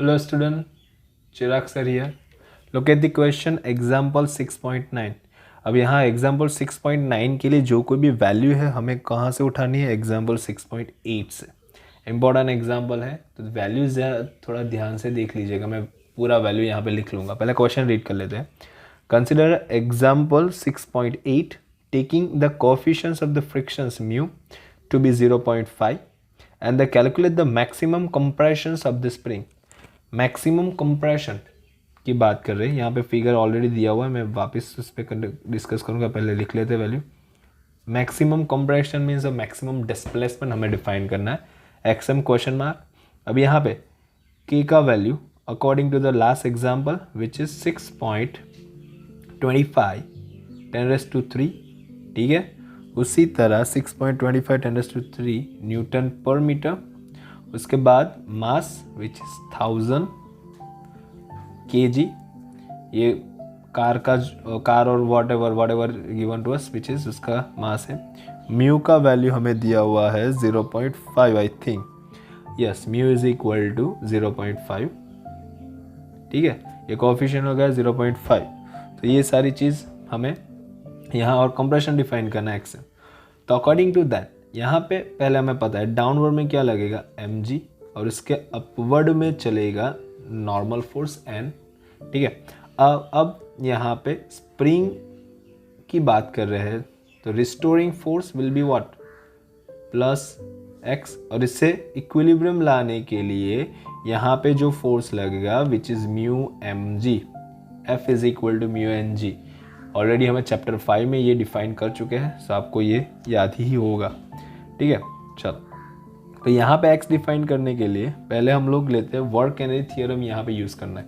Hello student, Chirag sir here. Look at the question example 6.9. अब यहाँ example 6.9 के लिए जो कोई भी वैल्यू है हमें कहाँ से उठानी है, एग्जाम्पल 6.8 से. इम्पॉर्टेंट एग्जाम्पल है तो वैल्यूज थोड़ा ध्यान से देख लीजिएगा. मैं पूरा वैल्यू यहाँ पे लिख लूँगा. पहले क्वेश्चन रीड कर लेते हैं. Consider example 6.8 taking the coefficients of the frictions mu to be 0.5 and the calculate the maximum compressions of the spring. Maximum compression की बात कर रहे हैं. यहाँ पे फिगर ऑलरेडी दिया हुआ है, मैं वापस उस पर डिस्कस करूँगा. पहले लिख लेते हैं value. Maximum compression means maximum displacement हमें डिफाइन करना है. X m question mark. अब यहाँ पे के का value according to the last example which is 6.25 10⁻³ ठीक है. उसी तरह 6.25 10⁻³ न्यूटन पर मीटर. उसके बाद मास विच इज 1000 kg. ये कार और whatever given to us which is उसका मास है. म्यू का वैल्यू हमें दिया हुआ है 0.5 I think. Yes, mu is equal to 0.5 ठीक है. ये कोएफिशिएंट हो गया 0.5. तो ये सारी चीज़ हमें यहाँ और कंप्रेशन डिफाइन करना है एक्स. तो अकॉर्डिंग टू दैट यहाँ पे पहले हमें पता है डाउनवर्ड में क्या लगेगा mg और इसके अपवर्ड में चलेगा नॉर्मल फोर्स n ठीक है. अब यहाँ पे स्प्रिंग की बात कर रहे हैं तो restoring force will be what plus x और इससे इक्विलिब्रियम लाने के लिए यहाँ पे जो फोर्स लगेगा which is mu mg F is equal to mu ng. Already हमें चैप्टर 5 में ये डिफाइन कर चुके हैं सो आपको ये याद ही होगा ठीक है. चलो तो यहाँ पे x डिफाइन करने के लिए पहले हम लोग लेते हैं वर्क एनर्जी थियरम. यहाँ पे यूज़ करना है.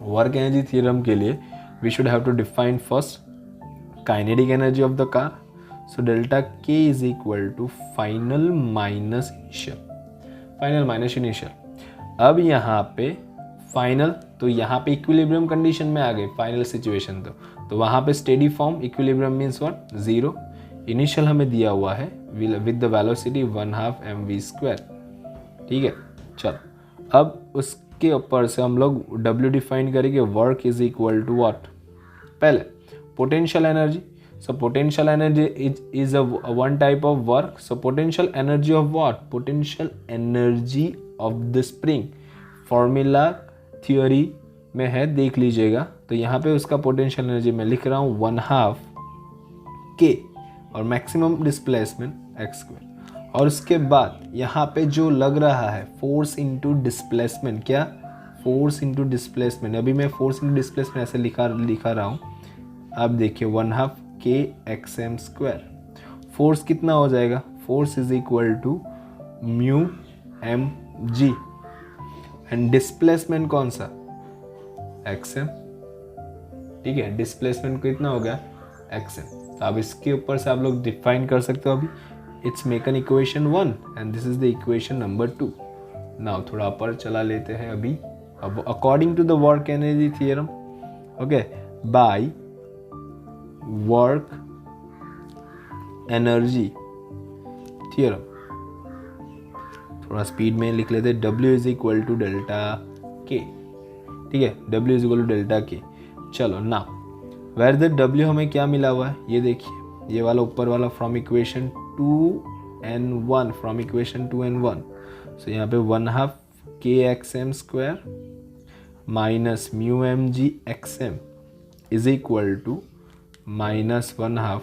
वर्क एनर्जी थियरम के लिए we should have to define first kinetic energy of the car. So delta k is equal to final minus initial. अब यहाँ पे फाइनल तो यहाँ पे इक्विलिब्रियम कंडीशन में आ गए फाइनल सिचुएशन. तो वहाँ पे steady form equilibrium means what 0. Initial हमें दिया हुआ है विद द वेलोसिटी 1/2 mv² ठीक है. चलो अब उसके ऊपर से हम लोग W डिफाइन करेंगे. Work is equal to what पहले potential energy. So potential energy is a one type of work. So potential energy of what potential energy of the spring formula theory में है, देख लीजिएगा. तो यहाँ पे उसका पोटेंशियल एनर्जी मैं लिख रहा हूँ 1/2 k और मैक्सिमम डिस्प्लेसमेंट x². और उसके बाद यहाँ पे जो लग रहा है फोर्स इनटू डिस्प्लेसमेंट. क्या फोर्स इनटू डिस्प्लेसमेंट. अभी मैं फोर्स इनटू डिस्प्लेसमेंट ऐसे लिखा रहा हूँ. अब देखिए 1/2 k xm². फोर्स कितना हो जाएगा. Force is equal to mu mg and displacement कौन सा xm ठीक है. डिस्प्लेसमेंट कितना हो गया xm. तो अब इसके ऊपर से आप लोग डिफाइन कर सकते हो. अभी it's make an equation 1 and this is the equation number 2. Now थोड़ा अपर चला लेते हैं अभी. अब according to the work energy theorem okay by work energy theorem थोड़ा स्पीड में लिख लेते हैं. W is equal to delta k ठीक है. W is equal to delta k. चलो ना वेर द W हमें क्या मिला हुआ है ये देखिए. ये वाला ऊपर वाला from equation 2n1 from equation 2n1. So यहाँ पे 1/2 k xm² minus mu mg xm is equal to -1/2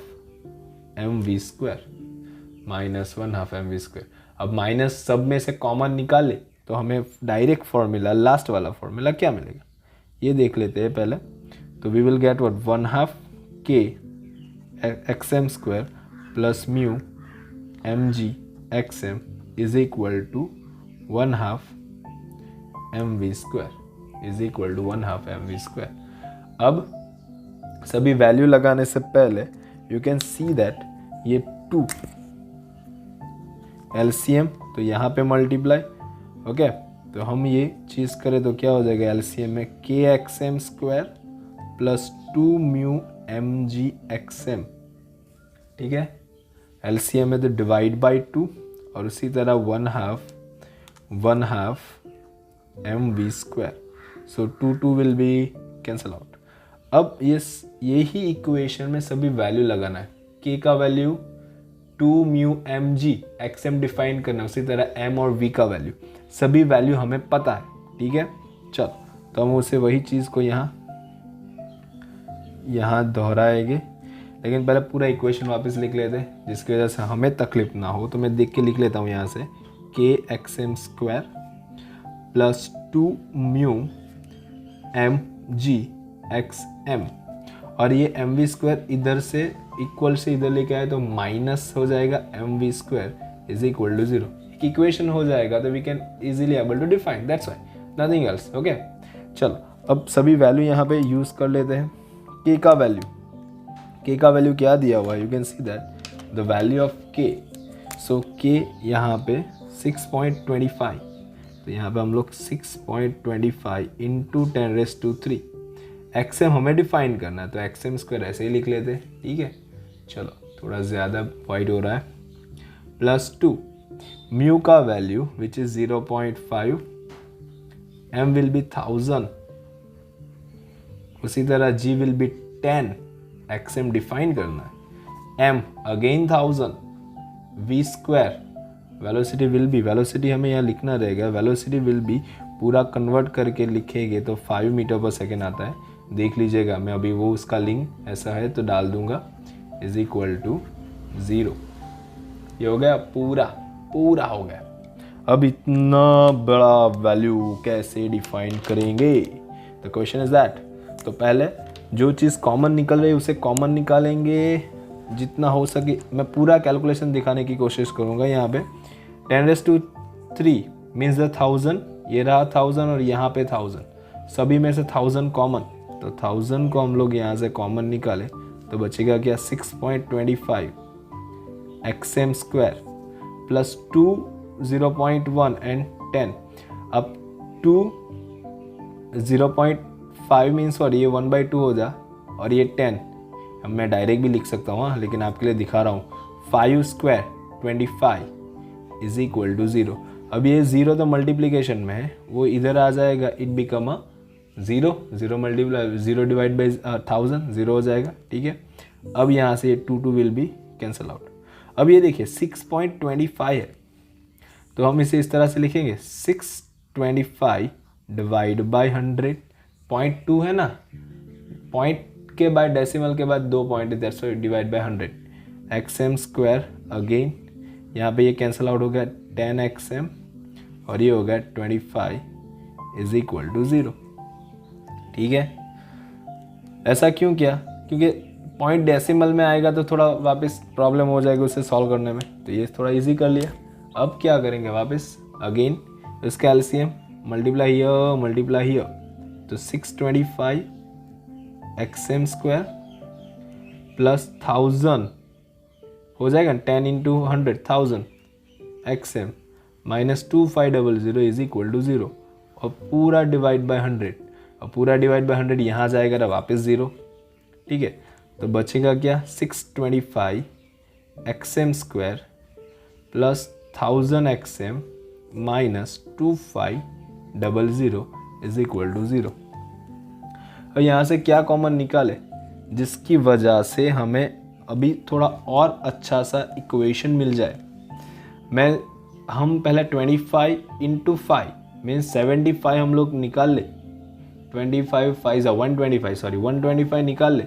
mv². अब माइनस सब में से कॉमन निकाले तो हमें डायरेक्ट फॉर्मूला लास्ट वाला फॉर्मूला क्या मिलेगा ये देख लेते हैं पहले. तो we will get what 1/2 k xm² plus mu mg xm is equal to 1/2 mv². अब सभी वैल्यू लगाने से पहले यू कैन सी दैट ये 2 LCM तो यहाँ पे मल्टीप्लाई ओके. तो हम ये चीज़ करें तो क्या हो जाएगा LCM में k xm² plus 2 mu mg xm ठीक है. LCM में तो डिवाइड बाई 2 और उसी तरह 1/2 mv². So 2 will be cancel out. अब यही इक्वेशन में सभी वैल्यू लगाना है. k का value 2 mu mg xm define करना है, उसी तरह m और v का वैल्यू, सभी वैल्यू हमें पता है. ठीक है, चलो तो हम उसे वही चीज़ को यहाँ दोहराएंगे. लेकिन पहले पूरा इक्वेशन वापस लिख लेते हैं, जिसकी वजह से हमें तकलीफ ना हो. तो मैं देख के लिख लेता हूँ यहाँ से k xm² plus 2 mu mg xm, और ये mv² इधर से इक्वल से इधर लेके आए तो माइनस हो जाएगा mv² इज इक्वल टू 0. एक इक्वेशन हो जाएगा तो we can easily able to define, that's why, nothing else. Okay, चलो अब सभी वैल्यू यहाँ पे यूज़ कर लेते हैं. k का वैल्यू क्या दिया हुआ है, you can see that the value of k. So k यहाँ पे 6.25, तो यहाँ पे हम लोग 6.25 इंटू 10⁻³ xm हमें डिफाइन करना है, तो xm² ऐसे ही लिख लेते हैं. ठीक है, चलो थोड़ा ज़्यादा वाइड हो रहा है. प्लस 2 म्यू का value which is 0.5, m will be 1000, उसी तरह g will be 10, xm define करना है, m again 1000, v², velocity will be, velocity हमें यहाँ लिखना रहेगा, वेलोसिटी विल बी पूरा कन्वर्ट करके लिखेंगे तो 5 मीटर पर सेकेंड आता है. देख लीजिएगा, मैं अभी वो उसका लिंक ऐसा है तो डाल दूंगा, इज इक्वल टू 0. ये हो गया, पूरा हो गया. अब इतना बड़ा वैल्यू कैसे डिफाइन करेंगे, द क्वेश्चन इज दैट. तो पहले जो चीज़ कॉमन निकल रही है उसे कॉमन निकालेंगे जितना हो सके. मैं पूरा कैलकुलेशन दिखाने की कोशिश करूँगा. यहाँ पे 10⁻³ मीन्स द 1000, ये रहा 1000 और यहाँ पे 1000, सभी में से 1000 कॉमन, तो 1000 को हम लोग यहाँ से कॉमन निकाले तो बचेगा क्या, 6.25 xm² प्लस 2 0.1 एंड 10. अब 2 0.5 मीन्स और ये 1/2 हो जा, और ये 10, अब मैं डायरेक्ट भी लिख सकता हूँ लेकिन आपके लिए दिखा रहा हूँ. 5² 25 इज इक्वल टू 0. अब ये 0 तो मल्टीप्लीकेशन में है, वो इधर आ जाएगा, इट बिकम 0 डिवाइड बाई 1000 0 हो जाएगा. ठीक है, अब यहाँ से ये 2 विल बी कैंसल आउट. अब ये देखिए 6.25 है, तो हम इसे इस तरह से लिखेंगे 625 डिवाइड बाई 100. 0.2 है ना, पॉइंट के बाद डेसिमल के बाद 2 पॉइंट है, that's why divide by 100. xm² again यहाँ पे ये कैंसल आउट हो गया 10 xm, और ये हो गया 25 इज इक्वल टू 0. ठीक है, ऐसा क्यों किया, क्योंकि पॉइंट डेसिमल में आएगा तो थोड़ा वापस प्रॉब्लम हो जाएगी उसे सॉल्व करने में, तो ये थोड़ा इजी कर लिया. अब क्या करेंगे, वापस अगेन इसका एलसीएम मल्टीप्लाई हियर, तो 625 xm² प्लस 1000 हो जाएगा 10 into 100 1000 xm minus 2500 is equal to 0, और पूरा डिवाइड बाय 100, और पूरा डिवाइड बाय 100 यहाँ जाएगा वापस 0. ठीक है, तो बचेगा क्या, 625 xm² plus 1000 xm minus 2500 is equal to 0. और यहाँ से क्या कॉमन निकाले, जिसकी वजह से हमें अभी थोड़ा और अच्छा सा इक्वेशन मिल जाए. हम पहले 25 इंटू 5 मीन्स 75 हम लोग निकाल ले, 25 5 125 निकाल ले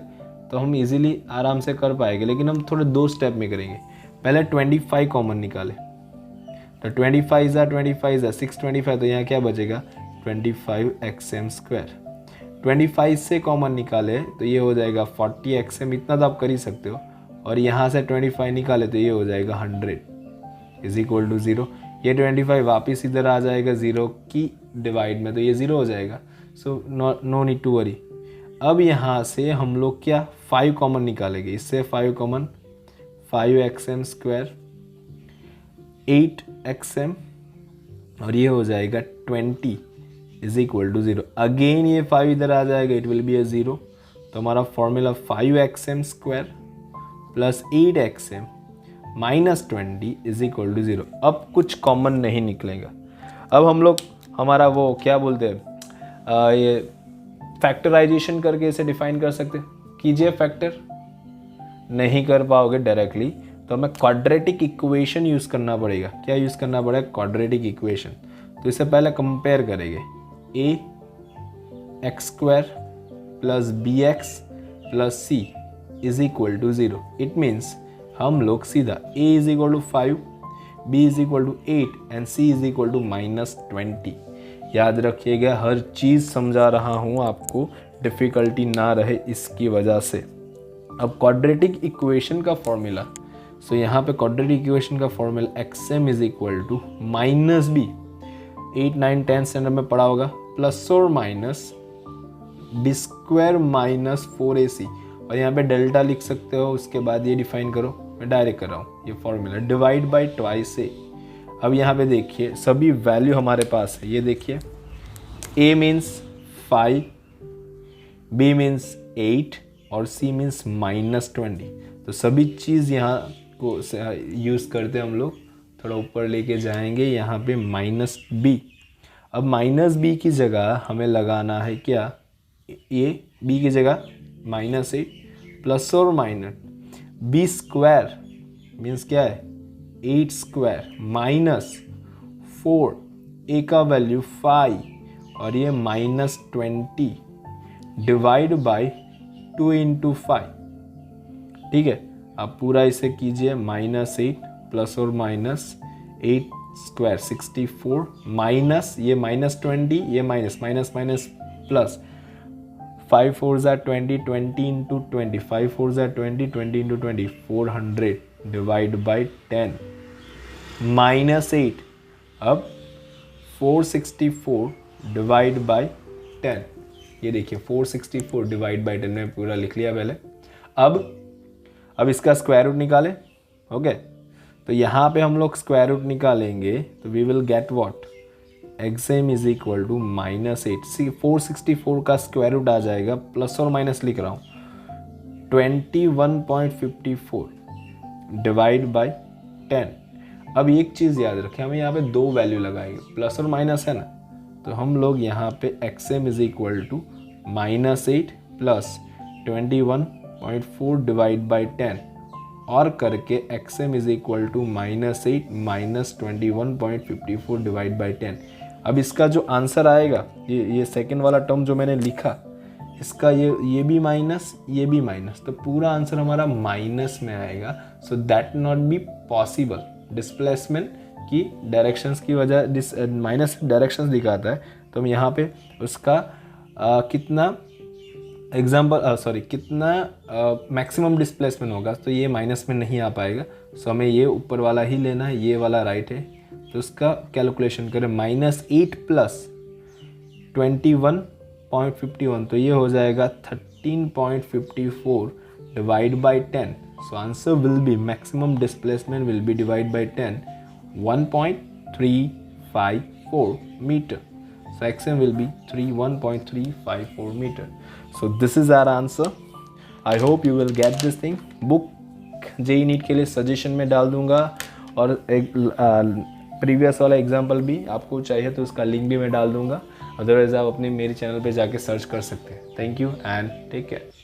तो हम इजीली आराम से कर पाएंगे. लेकिन हम थोड़े 2 स्टेप में करेंगे. पहले 25 कॉमन निकाले, तो 25 625, तो यहाँ क्या बचेगा 25 xm². 25 से कॉमन निकाले तो ये हो जाएगा 40 xm, इतना तो आप कर ही सकते हो, और यहाँ से 25 निकाले तो ये हो जाएगा 100 इज इक्वल टू 0. ये 25 वापस इधर आ जाएगा 0 की डिवाइड में, तो ये 0 हो जाएगा. So no need to worry. अब यहाँ से हम लोग क्या 5 कॉमन निकालेंगे, इससे 5 कॉमन 5 xm² 8 xm, और ये हो जाएगा 20 इज इक्वल टू 0. अगेन ये 5 इधर आ जाएगा, इट विल बी अ 0. तो हमारा formula 5 xm² plus 8 xm minus 20 is equal to 0. अब कुछ कॉमन नहीं निकलेगा. अब हम लोग हमारा वो क्या बोलते हैं ये फैक्टराइजेशन करके इसे डिफाइन कर सकते हैं। कीजिए फैक्टर, नहीं कर पाओगे डायरेक्टली तो हमें क्वाड्रेटिक इक्वेशन यूज़ करना पड़ेगा। क्या यूज़ करना पड़ेगा? Quadratic equation. तो इससे पहले कंपेयर करेंगे A X square plus B X plus C is equal to 0। It means हम लोग सीधा a is equal to 5, b is equal to 8 and c is equal to -20। याद रखिएगा, हर चीज़ समझा रहा हूँ आपको, डिफ़िकल्टी ना रहे इसकी वजह से। अब क्वाड्रेटिक इक्वेशन का फॉर्मूला, सो यहाँ पे क्वाड्रेटिक इक्वेशन का formula x m is equal to -b। 8, 9, 10 standard में पढ़ा होगा, प्लस और minus b square minus 4ac, और यहाँ पे डेल्टा लिख सकते हो। उसके बाद ये डिफाइन करो, मैं डायरेक्ट कर रहा हूँ ये फॉर्मूला, डिवाइड बाई ट्वाइस ए। अब यहाँ पे देखिए सभी वैल्यू हमारे पास है। ये देखिए a मीन्स 5, b मीन्स 8 और c मीन्स -20। तो सभी चीज़ यहाँ को यूज़ करते हम लोग, थोड़ा ऊपर लेके जाएंगे यहाँ पे -b। अब -b की जगह हमें लगाना है क्या? a, b की जगह -8 प्लस और माइनस b स्क्वायर मीन्स क्या है? 8 स्क्वायर माइनस 4, a का वैल्यू 5 और ये -20 डिवाइड बाई 2 इंटू 5। ठीक है, अब पूरा इसे कीजिए, -8 प्लस और माइनस 8 स्क्वायर 64 माइनस ये -20, ये माइनस प्लस 5 4 ज़ा 20, 20 इंटू 20, 5 4 ज़ा 20, 20 इंटू 20, 400 डिवाइड बाई 10 -8। अब 464 डिवाइड बाई 10, ये देखिए 464 डिवाइड बाई 10 में पूरा लिख लिया पहले। अब इसका स्क्वायर रूट निकालें। ओके, तो यहाँ पे हम लोग स्क्वायर रूट निकालेंगे तो we will get what? X m is equal to -8। 464 का स्क्वायर रूट आ जाएगा, प्लस और माइनस लिख रहा हूँ, 21.54 डिवाइड बाई 10। अब एक चीज़ याद रखें, हमें यहाँ पे दो वैल्यू लगाएंगे, प्लस और माइनस है ना, तो हम लोग यहाँ पे x m is equal to -8 plus 21.4 divide by 10 और करके x m is equal to -8 minus 21.54 divide by 10। अब इसका जो आंसर आएगा, ये सेकंड वाला टर्म जो मैंने लिखा, इसका ये भी माइनस, ये भी माइनस, तो पूरा आंसर हमारा माइनस में आएगा। So that not be possible. Displacement की डायरेक्शंस की वजह माइनस डायरेक्शंस दिखाता है, तो हम यहाँ पे उसका कितना मैक्सिमम डिस्प्लेसमेंट होगा, तो ये माइनस में नहीं आ पाएगा। सो हमें ये ऊपर वाला ही लेना है, ये वाला राइट है, तो उसका कैलकुलेशन करें, -8 प्लस 21.51, तो ये हो जाएगा 13.54 divide by 10। So answer will be maximum displacement will be divide by 10, 1.354 metre. So XM will be 1.354 meter. So this is our answer. I hope you will get this thing. Book JEE NEET के लिए suggestion में डाल दूंगा, और एक previous वाला example भी आपको चाहिए तो उसका लिंक भी मैं डाल दूंगा। अदरवाइज आप अपने मेरे चैनल पे जाके सर्च कर सकते हैं। Thank you and take care.